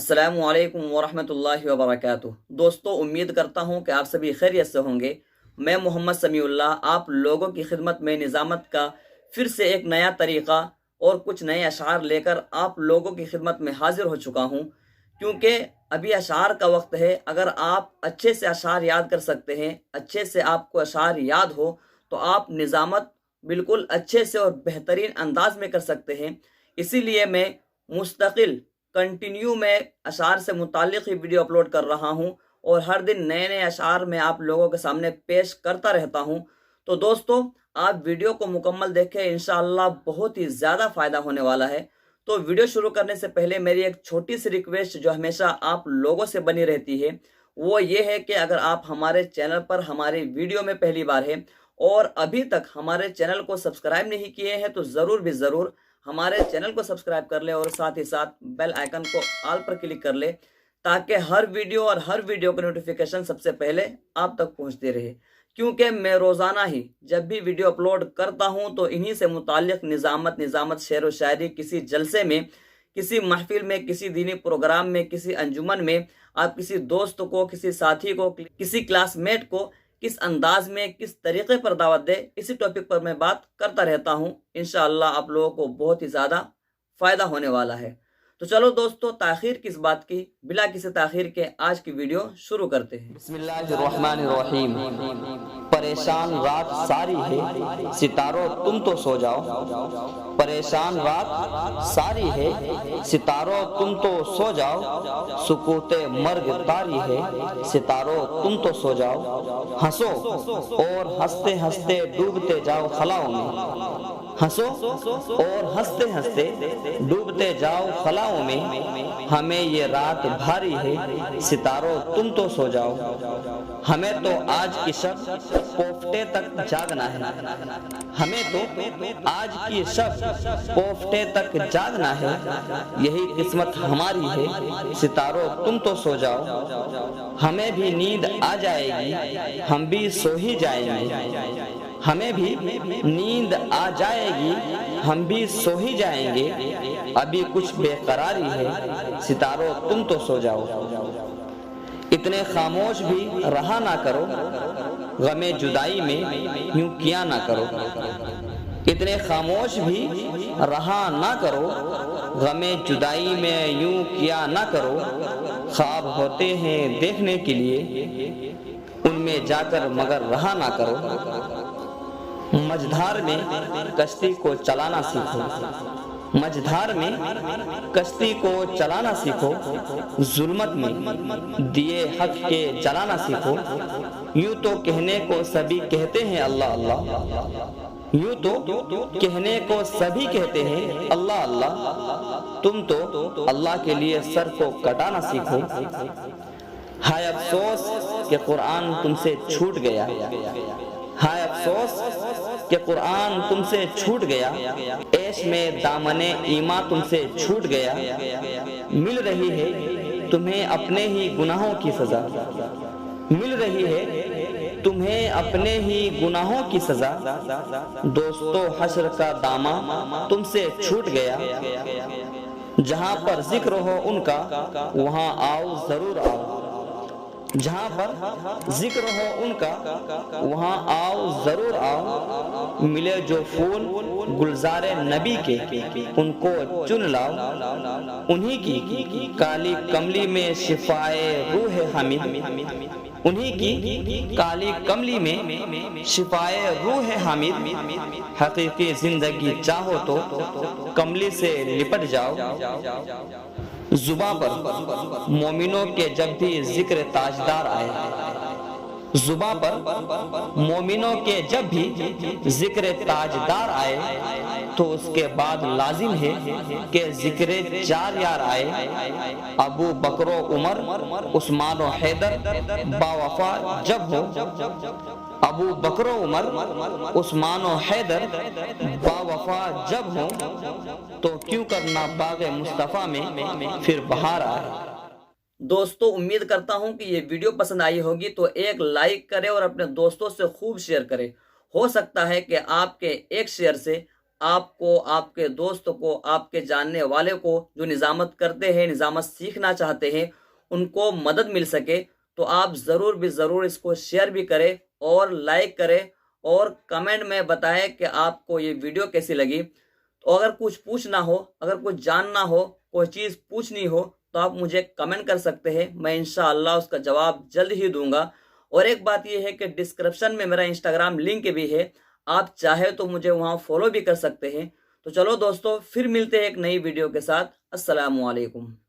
السلام علیکم ورحمۃ اللہ وبرکاتہ۔ دوستو، امید کرتا ہوں کہ آپ سبھی خیریت سے ہوں گے۔ میں محمد سمیع اللہ آپ لوگوں کی خدمت میں نظامت کا پھر سے ایک نیا طریقہ اور کچھ نئے اشعار لے کر آپ لوگوں کی خدمت میں حاضر ہو چکا ہوں، کیونکہ ابھی اشعار کا وقت ہے۔ اگر آپ اچھے سے اشعار یاد کر سکتے ہیں، اچھے سے آپ کو اشعار یاد ہو، تو آپ نظامت بالکل اچھے سے اور بہترین انداز میں کر سکتے ہیں۔ اسی لیے میں مستقل کنٹینیو میں اشعار سے متعلق ہی ویڈیو اپلوڈ کر رہا ہوں، اور ہر دن نئے نئے اشعار میں آپ لوگوں کے سامنے پیش کرتا رہتا ہوں۔ تو دوستو، آپ ویڈیو کو مکمل دیکھیں، انشاءاللہ بہت ہی زیادہ فائدہ ہونے والا ہے۔ تو ویڈیو شروع کرنے سے پہلے میری ایک چھوٹی سی ریکویسٹ جو ہمیشہ آپ لوگوں سے بنی رہتی ہے، وہ یہ ہے کہ اگر آپ ہمارے چینل پر ہماری ویڈیو میں پہلی بار ہیں اور ابھی تک ہمارے چینل کو سبسکرائب نہیں کیے ہیں، تو ضرور بھی ضرور ہمارے چینل کو سبسکرائب کر لیں، اور ساتھ ہی ساتھ بیل آئیکن کو آل پر کلک کر لیں، تاکہ ہر ویڈیو کا نوٹیفیکیشن سب سے پہلے آپ تک پہنچتے رہے۔ کیونکہ میں روزانہ ہی جب بھی ویڈیو اپلوڈ کرتا ہوں تو انہی سے متعلق نظامت شعر و شاعری، کسی جلسے میں، کسی محفل میں، کسی دینی پروگرام میں، کسی انجمن میں، آپ کسی دوست کو، کسی ساتھی کو، کسی کلاس میٹ کو کس انداز میں، کس طریقے پر دعوت دے، اسی ٹاپک پر میں بات کرتا رہتا ہوں۔ انشاءاللہ آپ لوگوں کو بہت ہی زیادہ فائدہ ہونے والا ہے۔ تو چلو دوستو، تاخیر کس بات کی، بلا کسی تاخیر کے آج کی ویڈیو شروع کرتے ہیں۔ بسم اللہ الرحمن الرحیم۔ پریشان رات ساری ہے، ستاروں تم تو سو جاؤ۔ پریشان رات ساری ہے، ستاروں تم تو سو جاؤ۔ سکوت مرگ طاری ہے، ستاروں تم تو سو جاؤ۔ ہنسو اور ہنستے ہنستے ڈوبتے جاؤ خلاؤں میں۔ ہنسو اور ہنستے ہنستے ڈوبتے جاؤ خلاؤں میں۔ ہمیں یہ رات بھاری ہے، ستاروں تم تو سو جاؤ۔ ہمیں تو آج کی شب کوفتے تک جاگنا ہے۔ ہمیں تو آج کی شب کوفتے تک جاگنا ہے۔ یہی قسمت ہماری ہے، ستاروں تم تو سو جاؤ۔ ہمیں بھی نیند آ جائے گی، ہم بھی سو ہی جائیں گے۔ ہمیں بھی نیند آ جائے گی، ہم بھی سو ہی جائیں گے۔ ابھی کچھ بے قراری ہے، ستاروں تم تو سو جاؤ۔ اتنے خاموش بھی رہا نہ کرو، غم جدائی میں یوں کیا نہ کرو۔ اتنے خاموش بھی رہا نہ کرو، غم جدائی میں یوں کیا نہ کرو۔ خواب ہوتے ہیں دیکھنے کے لیے، ان میں جا کر مگر رہا نہ کرو۔ مجھدھار میں کشتی کو چلانا سیکھو، مجھدھار میں کشتی کو چلانا سیکھو۔ ظلمت میں دیے حق کے جلانا سیکھو۔ یوں تو کہنے کو سبھی کہتے ہیں اللہ اللہ، یوں تو کہنے کو سبھی کہتے ہیں اللہ اللہ۔ تم تو اللہ کے لیے سر کو کٹانا سیکھو۔ ہائے افسوس کہ قرآن تم سے چھوٹ گیا، ہائے افسوس کہ قرآن تم سے چھوٹ گیا۔ عیش میں دامن ایمان تم سے چھوٹ گیا۔ مل رہی ہے تمہیں اپنے ہی گناہوں کی سزا، مل رہی ہے تمہیں اپنے ہی گناہوں کی سزا۔ دوستو حشر کا دامن تم سے چھوٹ گیا۔ جہاں پر ذکر ہو ان کا وہاں آؤ ضرور آؤ، جہاں پر ذکر ہو ان کا وہاں آؤ ضرور آؤ۔ ملے جو پھول گلزار نبی کے ان کو چن لاؤ۔ انہی کی کالی کملی میں شفائے روح حامد، انہی کی کالی کملی میں شفائے روح حامد۔ حقیقی زندگی چاہو تو کملی سے لپٹ جاؤ۔ زباں پر مومنوں کے جب بھی ذکر تاجدار آئے، زباں پر مومنوں کے جب بھی ذکر تاجدار آئے، تو اس کے بعد لازم ہے کہ ذکر چار یار آئے۔ ابو بکر و عمر، عثمان و حیدر با وفا جب ہو، ابو بکر و عمر، عثمان و حیدر با وفا جب ہو، تو کیوں کرنا باغ مصطفیٰ میں پھر بہار آئے۔ دوستو، امید کرتا ہوں کہ یہ ویڈیو پسند آئی ہوگی، تو ایک لائک کرے اور اپنے دوستوں سے خوب شیئر کرے۔ ہو سکتا ہے کہ آپ کے ایک شیئر سے آپ کو, آپ کے دوست کو, آپ کے جاننے والے کو جو نظامت کرتے ہیں, نظامت سیکھنا چاہتے ہیں, ان کو مدد مل سکے, تو آپ ضرور بھی ضرور اس کو شیئر بھی کریں اور لائک کریں اور کمنٹ میں بتائیں کہ آپ کو یہ ویڈیو کیسی لگی. تو اگر کچھ پوچھنا ہو, اگر کچھ جاننا ہو, کوئی چیز پوچھنی ہو, تو آپ مجھے کمنٹ کر سکتے ہیں, میں انشاءاللہ اس کا جواب جلد ہی دوں گا. اور ایک بات یہ ہے کہ ڈسکرپشن میں میرا انسٹاگرام لنک بھی ہے, آپ چاہے تو مجھے وہاں فالو بھی کر سکتے ہیں. تو چلو دوستو, پھر ملتے ہیں ایک نئی ویڈیو کے ساتھ. السلام علیکم.